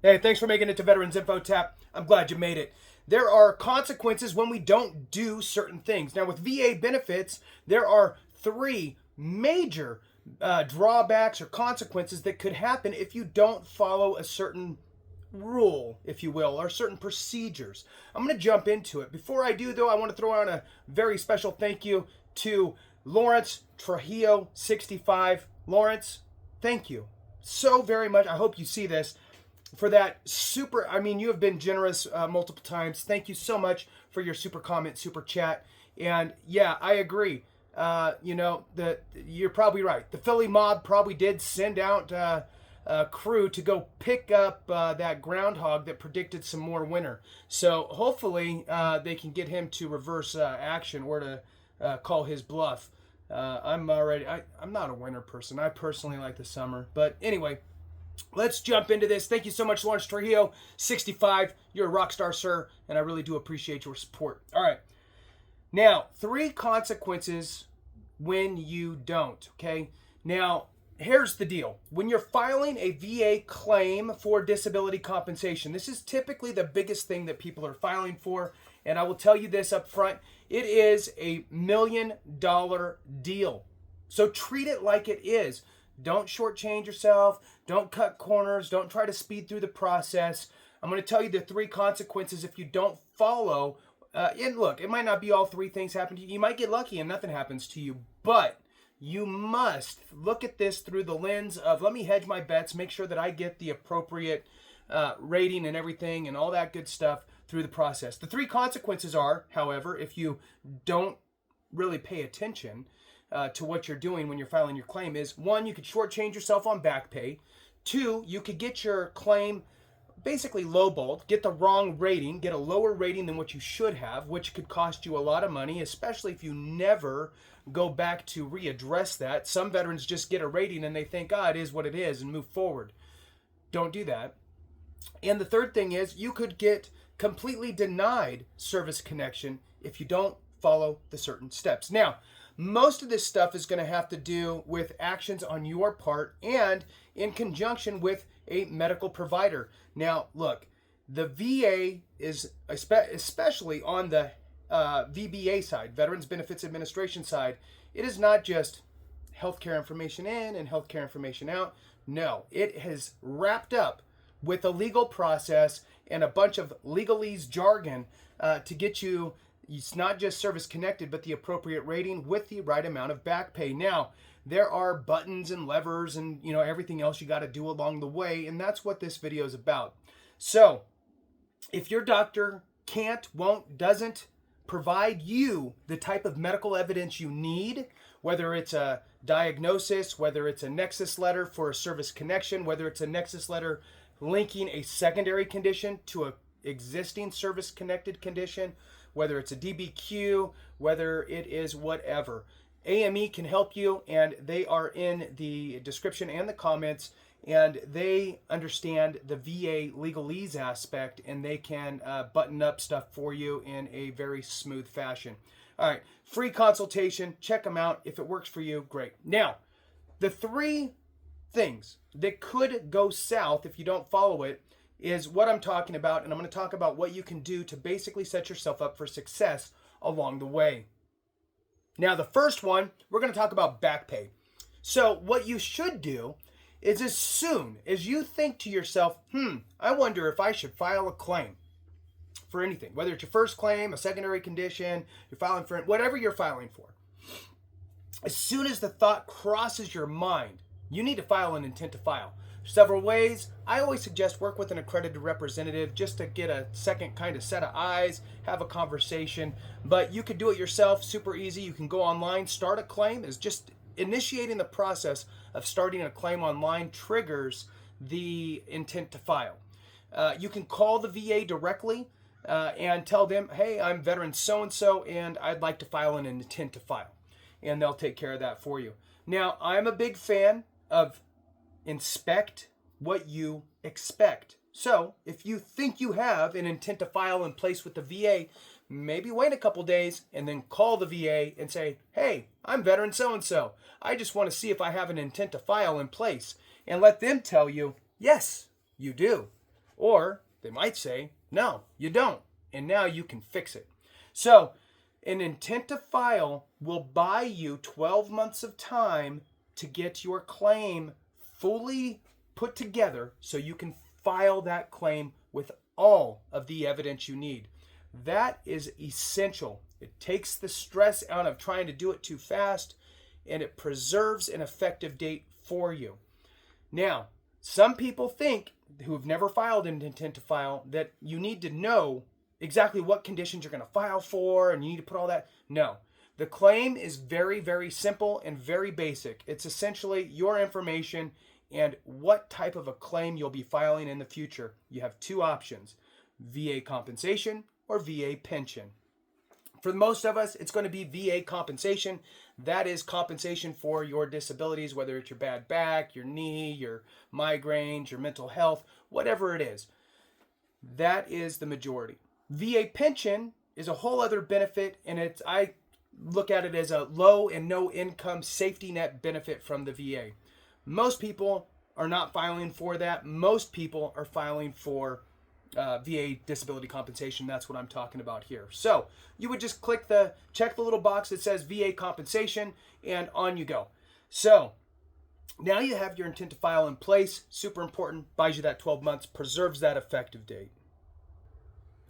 Hey, thanks for making it to Veterans Info Tap. I'm glad you made it. There are consequences when we don't do certain things. Now, with VA benefits, there are three major drawbacks or consequences that could happen if you don't follow a certain rule, if you will, or certain procedures. I'm going to jump into it. Before I do, though, I want to throw out a very special thank you to Lawrence Trujillo 65. Lawrence, thank you so very much. I hope you see this. For that super, you have been generous multiple times. Thank you so much for your super comment, super chat. And yeah, I agree. You're probably right. The Philly mob probably did send out a crew to go pick up that groundhog that predicted some more winter. So hopefully they can get him to reverse action or to call his bluff. I'm not a winter person. I personally like the summer. But anyway, let's jump into this. Thank you so much, Lawrence Trujillo, 65. You're a rock star, sir, and I really do appreciate your support. All right. Now, 3 consequences when you don't, okay? Now, here's the deal. When you're filing a VA claim for disability compensation, this is typically the biggest thing that people are filing for, and I will tell you this up front. It is a $1 million deal. So treat it like it is. Don't shortchange yourself. Don't cut corners. Don't try to speed through the process. I'm going to tell you the 3 consequences if you don't follow. And look, it might not be all 3 things happen to you. You might get lucky and nothing happens to you. But you must look at this through the lens of, let me hedge my bets, make sure that I get the appropriate rating and everything and all that good stuff through the process. The 3 consequences are, however, if you don't really pay attention to what you're doing when you're filing your claim, is 1, you could shortchange yourself on back pay. 2, you could get your claim basically lowballed, get the wrong rating, get a lower rating than what you should have, which could cost you a lot of money, especially if you never go back to readdress that. Some veterans just get a rating and they think, it is what it is, and move forward. Don't do that. And the third thing is you could get completely denied service connection if you don't follow the certain steps. Now, most of this stuff is going to have to do with actions on your part and in conjunction with a medical provider. Now, look, the VA is, especially on the VBA side, Veterans Benefits Administration side, it is not just healthcare information in and healthcare information out. No, it has wrapped up with a legal process and a bunch of legalese jargon to get you, it's not just service connected, but the appropriate rating with the right amount of back pay. Now, there are buttons and levers and everything else you got to do along the way, and that's what this video is about. So, if your doctor can't, won't, doesn't provide you the type of medical evidence you need, whether it's a diagnosis, whether it's a Nexus Letter for a service connection, whether it's a Nexus Letter linking a secondary condition to a existing service connected condition, whether it's a DBQ, whether it is whatever. AME can help you, and they are in the description and the comments, and they understand the VA legalese aspect, and they can button up stuff for you in a very smooth fashion. All right, free consultation. Check them out. If it works for you, great. Now, the 3 things that could go south if you don't follow it is what I'm talking about, and I'm going to talk about what you can do to basically set yourself up for success along the way. Now, the first one, we're going to talk about back pay. So what you should do is, as soon as you think to yourself, I wonder if I should file a claim for anything, whether it's your first claim, a secondary condition, you're filing for whatever you're filing for. As soon as the thought crosses your mind, you need to file an intent to file. Several ways. I always suggest work with an accredited representative just to get a second kind of set of eyes, have a conversation. But you could do it yourself, super easy. You can go online, start a claim. Is just initiating the process of starting a claim online triggers the intent to file. You can call the VA directly and tell them, hey, I'm veteran so-and-so, and I'd like to file an intent to file. And they'll take care of that for you. Now, I'm a big fan of inspect what you expect. So if you think you have an intent to file in place with the VA, maybe wait a couple days and then call the VA and say, hey, I'm veteran so-and-so. I just want to see if I have an intent to file in place. And let them tell you, yes, you do. Or they might say, no, you don't. And now you can fix it. So an intent to file will buy you 12 months of time to get your claim fully put together so you can file that claim with all of the evidence you need. That is essential. It takes the stress out of trying to do it too fast, and it preserves an effective date for you. Now, some people think, who have never filed an intent to file, that you need to know exactly what conditions you're going to file for and you need to put all that. No. The claim is very, very simple and very basic. It's essentially your information and what type of a claim you'll be filing in the future. You have two options, VA compensation or VA pension. For most of us, it's going to be VA compensation. That is compensation for your disabilities, whether it's your bad back, your knee, your migraines, your mental health, whatever it is. That is the majority. VA pension is a whole other benefit, and I look at it as a low and no income safety net benefit from the VA. Most people are not filing for that. Most people are filing for VA disability compensation. That's what I'm talking about here. So you would just check the little box that says VA compensation, and on you go. So now you have your intent to file in place. Super important. Buys you that 12 months, preserves that effective date,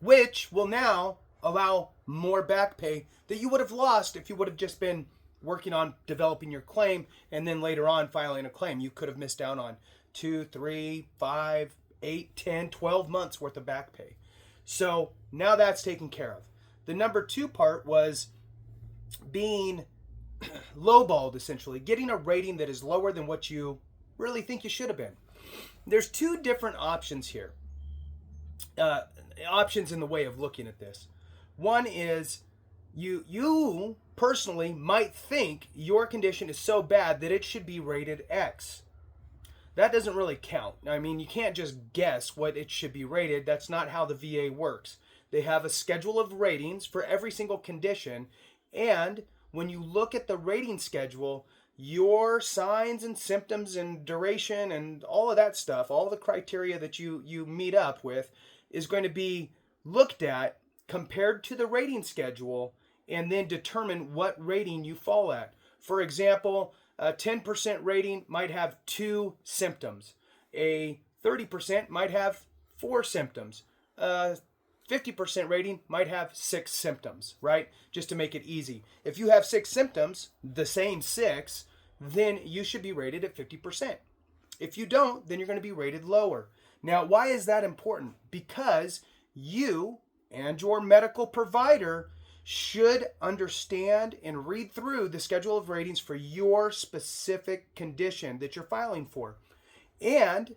which will now allow more back pay that you would have lost if you would have just been working on developing your claim and then later on filing a claim. You could have missed out on 2, 3, 5, 8, 10, 12 months worth of back pay. So now that's taken care of. The number 2 part was being lowballed, essentially, getting a rating that is lower than what you really think you should have been. There's 2 different options here. Options in the way of looking at this. One is you personally might think your condition is so bad that it should be rated X. That doesn't really count. I mean, you can't just guess what it should be rated. That's not how the VA works. They have a schedule of ratings for every single condition, and when you look at the rating schedule, your signs and symptoms and duration and all of that stuff, all the criteria that you meet up with, is going to be looked at, compared to the rating schedule, and then determine what rating you fall at. For example, a 10% rating might have 2 symptoms. A 30% might have 4 symptoms. A 50% rating might have 6 symptoms, right? Just to make it easy. If you have 6 symptoms, the same 6, then you should be rated at 50%. If you don't, then you're going to be rated lower. Now, why is that important? Because you and your medical provider should understand and read through the schedule of ratings for your specific condition that you're filing for, and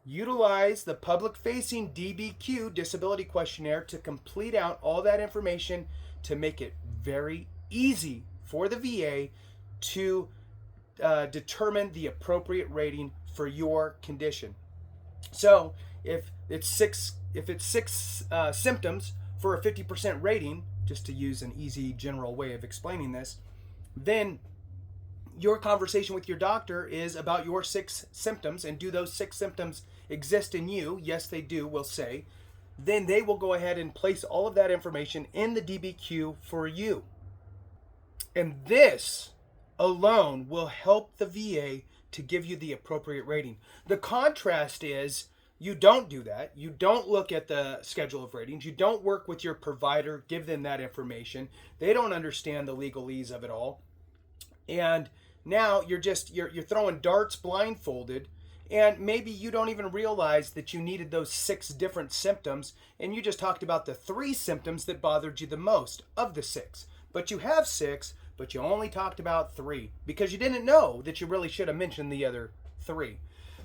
utilize the public-facing DBQ disability questionnaire to complete out all that information to make it very easy for the VA to determine the appropriate rating for your condition. So if it's six symptoms for a 50% rating, just to use an easy general way of explaining this, then your conversation with your doctor is about your 6 symptoms, and do those 6 symptoms exist in you? Yes, they do, we'll say. Then they will go ahead and place all of that information in the DBQ for you. And this alone will help the VA to give you the appropriate rating. The contrast is, you don't do that. You don't look at the schedule of ratings. You don't work with your provider, give them that information. They don't understand the legalese of it all. And now you're throwing darts blindfolded, and maybe you don't even realize that you needed those 6 different symptoms, and you just talked about the 3 symptoms that bothered you the most of the 6. But you have 6, but you only talked about 3 because you didn't know that you really should have mentioned the other 3.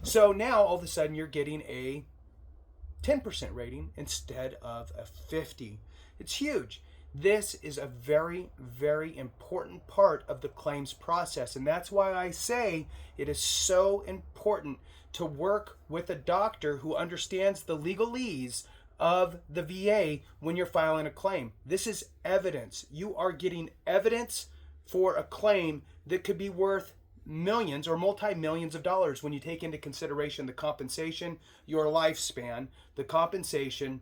So now all of a sudden you're getting a 10% rating instead of a 50. It's huge. This is a very, very important part of the claims process. And that's why I say it is so important to work with a doctor who understands the legalese of the VA when you're filing a claim. This is evidence. You are getting evidence for a claim that could be worth millions or multi-millions of dollars when you take into consideration the compensation, your lifespan, the compensation,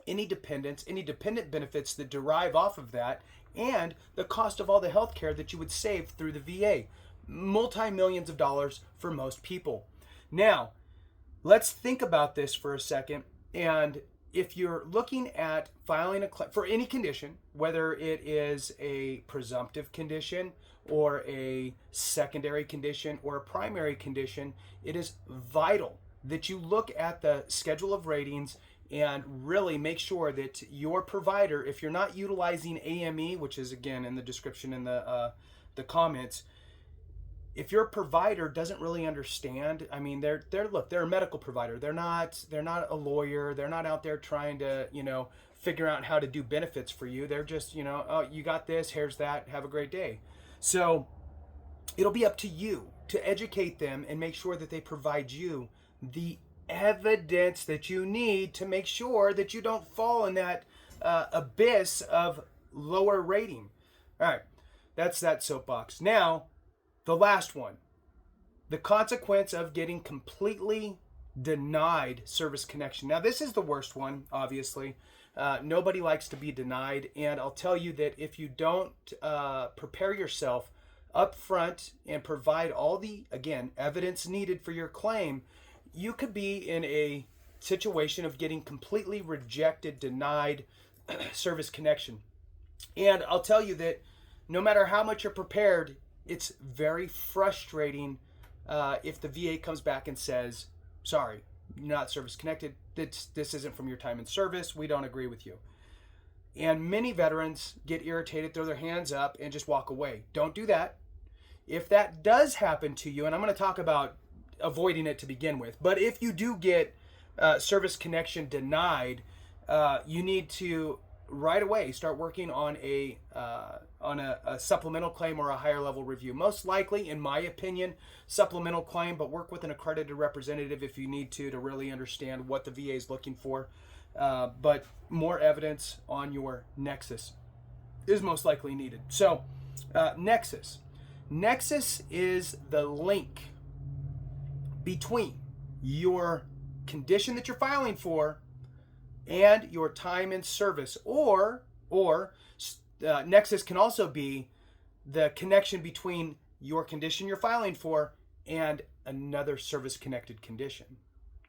any dependents, any dependent benefits that derive off of that, and the cost of all the health care that you would save through the VA. Multi-millions of dollars for most people. Now, let's think about this for a second. And if you're looking at filing a claim for any condition, whether it is a presumptive condition or a secondary condition or a primary condition, it is vital that you look at the schedule of ratings and really make sure that your provider, if you're not utilizing AME, which is again in the description in the comments, if your provider doesn't really understand, I mean, they're a medical provider. They're not a lawyer. They're not out there trying to, figure out how to do benefits for you. They're just, oh, you got this, here's that, have a great day. So it'll be up to you to educate them and make sure that they provide you the evidence that you need to make sure that you don't fall in that abyss of lower rating. All right, that's that soapbox. Now, the last one, the consequence of getting completely denied service connection. Now, this is the worst one, obviously. Nobody likes to be denied. And I'll tell you that if you don't prepare yourself up front and provide all the, again, evidence needed for your claim, you could be in a situation of getting completely rejected, denied service connection. And I'll tell you that no matter how much you're prepared, it's very frustrating if the VA comes back and says, sorry, you're not service connected. This isn't from your time in service. We don't agree with you. And many veterans get irritated, throw their hands up, and just walk away. Don't do that. If that does happen to you, and I'm going to talk about avoiding it to begin with, but if you do get service connection denied, you need to right away start working on a supplemental claim or a higher level review. Most likely, in my opinion, supplemental claim, but work with an accredited representative if you need to really understand what the VA is looking for. But more evidence on your Nexus is most likely needed. So, Nexus. Nexus is the link between your condition that you're filing for and your time in service, or Nexus can also be the connection between your condition you're filing for and another service-connected condition.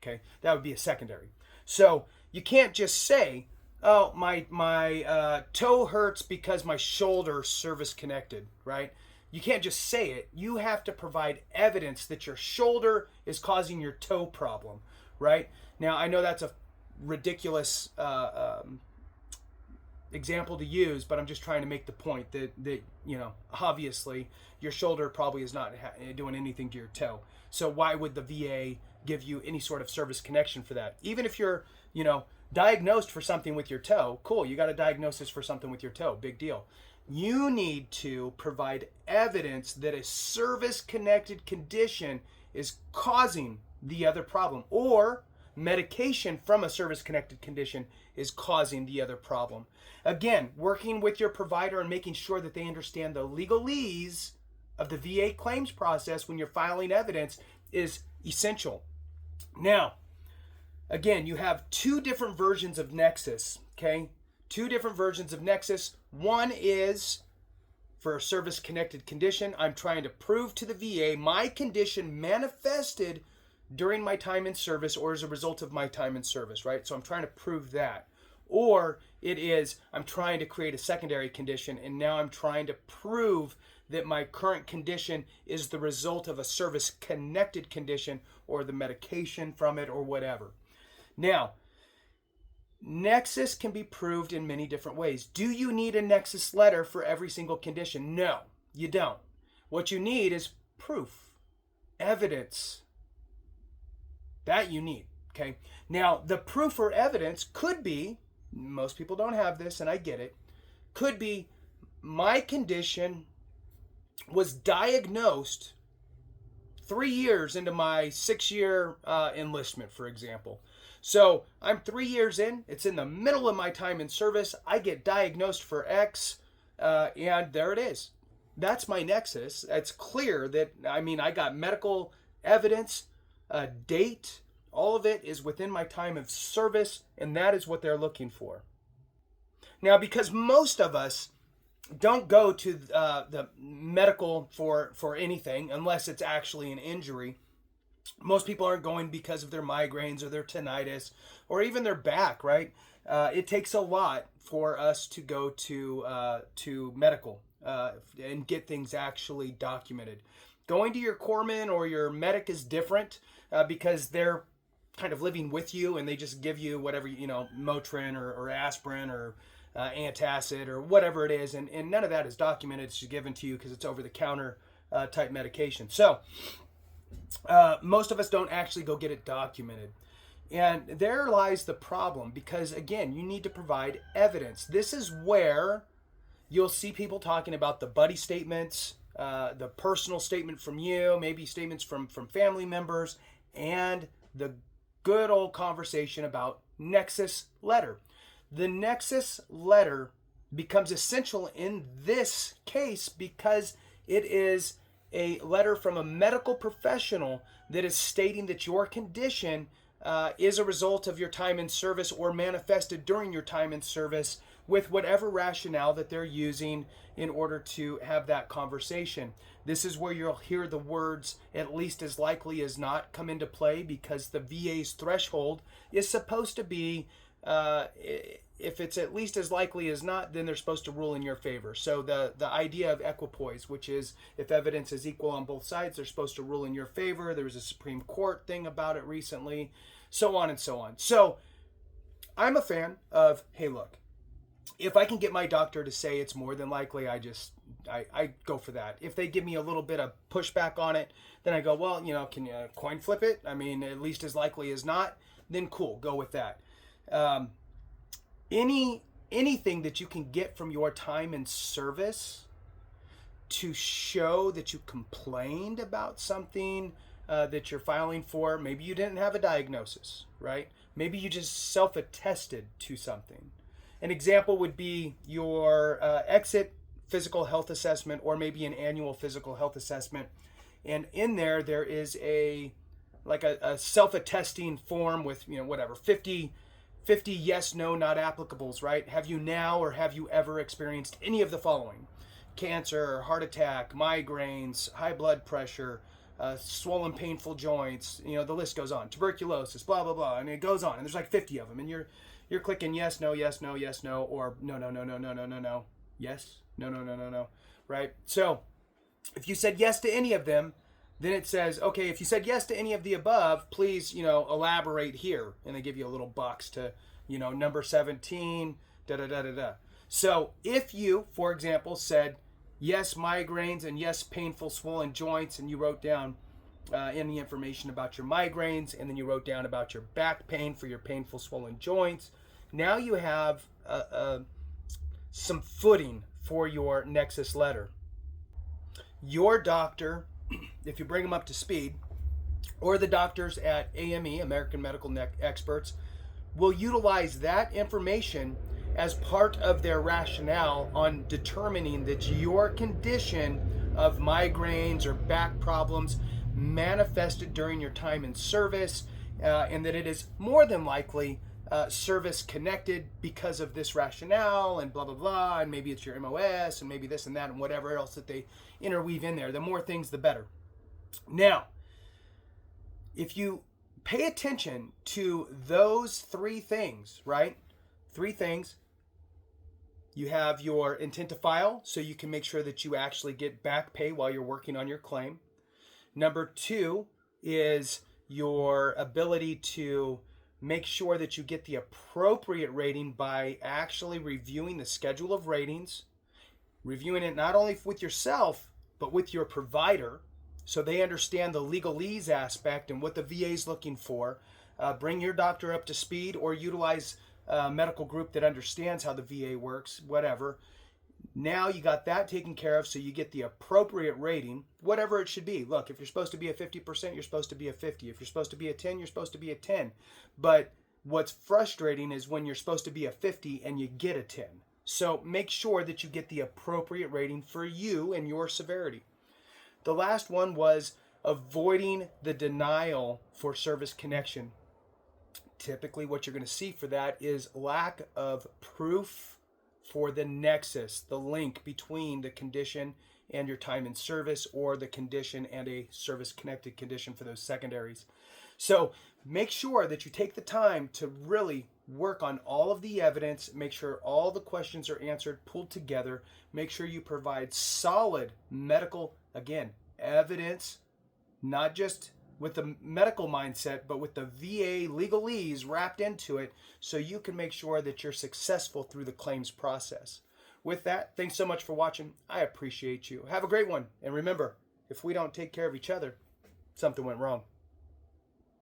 Okay, that would be a secondary. So you can't just say, "Oh, my toe hurts because my shoulder service-connected," right? You can't just say it. You have to provide evidence that your shoulder is causing your toe problem, right? Now, I know that's a ridiculous example to use, but I'm just trying to make the point that obviously your shoulder probably is not doing anything to your toe. So why would the VA give you any sort of service connection for that? Even if you're, diagnosed for something with your toe, cool, you got a diagnosis for something with your toe, big deal. You need to provide evidence that a service-connected condition is causing the other problem, or medication from a service-connected condition is causing the other problem. Again, working with your provider and making sure that they understand the legalese of the VA claims process when you're filing evidence is essential. Now, again, you have two different versions of Nexus, okay? Two different versions of Nexus. One is for a service-connected condition. I'm trying to prove to the VA my condition manifested during my time in service or as a result of my time in service, right? So I'm trying to prove that. Or it is, I'm trying to create a secondary condition, and now I'm trying to prove that my current condition is the result of a service-connected condition or the medication from it or whatever. Now, Nexus can be proved in many different ways. Do you need a Nexus letter for every single condition? No, you don't. What you need is proof, evidence. That you need, okay? Now, the proof or evidence could be, most people don't have this, and I get it, could be my condition was diagnosed 3 years into my 6-year enlistment, for example. So I'm 3 years in, it's in the middle of my time in service, I get diagnosed for X, and there it is. that's my nexus. It's clear that, I got medical evidence, date, all of it is within my time of service, and that is what they're looking for. Now, because most of us don't go to the medical for anything unless it's actually an injury. Most people aren't going because of their migraines or their tinnitus or even their back, right? It takes a lot for us to go to medical and get things actually documented. Going to your corpsman or your medic is different because they're kind of living with you and they just give you whatever, Motrin or aspirin or antacid or whatever it is, and none of that is documented. It's just given to you because it's over-the-counter type medication. So most of us don't actually go get it documented. And there lies the problem because, again, you need to provide evidence. This is where you'll see people talking about the buddy statements, the personal statement from you, maybe statements from family members, and the good old conversation about Nexus Letter. The Nexus Letter becomes essential in this case because it is a letter from a medical professional that is stating that your condition is a result of your time in service or manifested during your time in service with whatever rationale that they're using in order to have that conversation. This is where you'll hear the words "at least as likely as not" come into play because the VA's threshold is supposed to be if it's at least as likely as not, then they're supposed to rule in your favor. So the idea of equipoise, which is if evidence is equal on both sides, they're supposed to rule in your favor. There was a Supreme Court thing about it recently, so on and so on. So I'm a fan of, hey, look, if I can get my doctor to say it's more than likely, I go for that. If they give me a little bit of pushback on it, then I go, well, can you coin flip it? At least as likely as not, then cool, go with that. Anything that you can get from your time in service to show that you complained about something that you're filing for. Maybe you didn't have a diagnosis, right? Maybe you just self-attested to something. An example would be your exit physical health assessment or maybe an annual physical health assessment. And in there is a self-attesting form with, 50 yes, no, not applicables, right? Have you now or have you ever experienced any of the following? Cancer, heart attack, migraines, high blood pressure, swollen, painful joints, the list goes on. Tuberculosis, blah, blah, blah. And it goes on. And there's like 50 of them. And you're clicking yes, no, yes, no, yes, no, or no, no, no, no, no, no, no, no, yes, no, no, no, no, no, right? So if you said yes to any of them, then it says, okay, if you said yes to any of the above, please, elaborate here. And they give you a little box to, number 17, da-da-da-da-da. So if you, for example, said yes, migraines, and yes, painful swollen joints, and you wrote down any information about your migraines, and then you wrote down about your back pain for your painful swollen joints, now you have some footing for your Nexus Letter. Your doctor, if you bring them up to speed, or the doctors at AME, American Medical Experts, will utilize that information as part of their rationale on determining that your condition of migraines or back problems manifested during your time in service, and that it is more than likely service connected because of this rationale and blah, blah, blah, and maybe it's your MOS and maybe this and that and whatever else that they interweave in there. The more things, the better. Now, if you pay attention to those three things, right? Three things. You have your intent to file, so you can make sure that you actually get back pay while you're working on your claim. Number two is your ability to make sure that you get the appropriate rating by actually reviewing the schedule of ratings, reviewing it not only with yourself, but with your provider, so they understand the legalese aspect and what the VA is looking for. Bring your doctor up to speed or utilize a medical group that understands how the VA works, whatever. Now you got that taken care of, so you get the appropriate rating, whatever it should be. Look, if you're supposed to be a 50%, you're supposed to be a 50. If you're supposed to be a 10, you're supposed to be a 10. But what's frustrating is when you're supposed to be a 50 and you get a 10. So make sure that you get the appropriate rating for you and your severity. The last one was avoiding the denial for service connection. Typically what you're going to see for that is lack of proof for the nexus, the link between the condition and your time in service, or the condition and a service connected condition for those secondaries. So make sure that you take the time to really work on all of the evidence, make sure all the questions are answered, pulled together, make sure you provide solid medical, again, evidence, not just with the medical mindset, but with the VA legalese wrapped into it, so you can make sure that you're successful through the claims process. With that, thanks so much for watching. I appreciate you. Have a great one. And remember, if we don't take care of each other, something went wrong.